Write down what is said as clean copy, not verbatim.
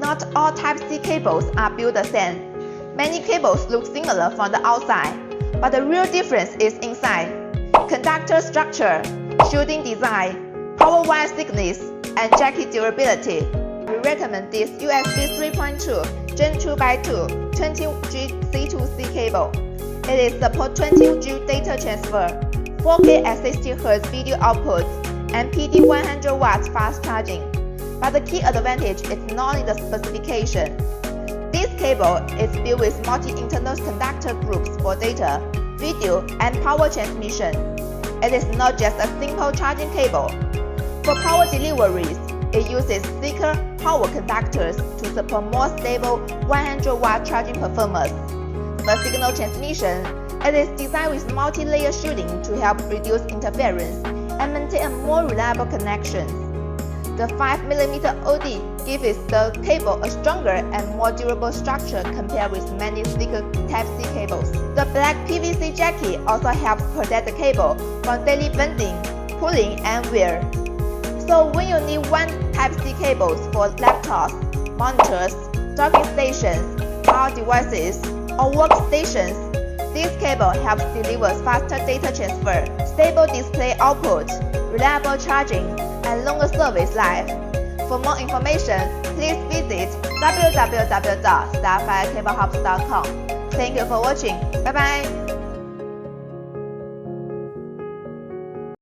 Not all Type-C cables are built the same. Many cables look similar from the outside, but the real difference is inside. Conductor structure, shielding design, power wire thickness, and jacket durability. We recommend this USB 3.2 Gen 2x2 20G C2C cable. It supports 20G data transfer, 4K at 60Hz video output, and PD 100W fast charging. But the key advantage is not in the specification. This cable is built with multi-internal conductor groups for data, video, and power transmission. It is not just a simple charging cable. For power deliveries, it uses thicker power conductors to support more stable 100W charging performance. For signal transmission, it is designed with multi-layer shielding to help reduce interference and maintain a more reliable connection. The 5mm OD gives the cable a stronger and more durable structure compared with many thicker Type-C cables. The black PVC jacket also helps protect the cable from daily bending, pulling, and wear. So when you need one Type-C cables for laptops, monitors, docking stations, power devices, or workstations, this cable helps deliver faster data transfer, stable display output, reliable charging, and longer service life. For more information, please visit www.starfirecablehops.com. Thank you for watching. Bye bye.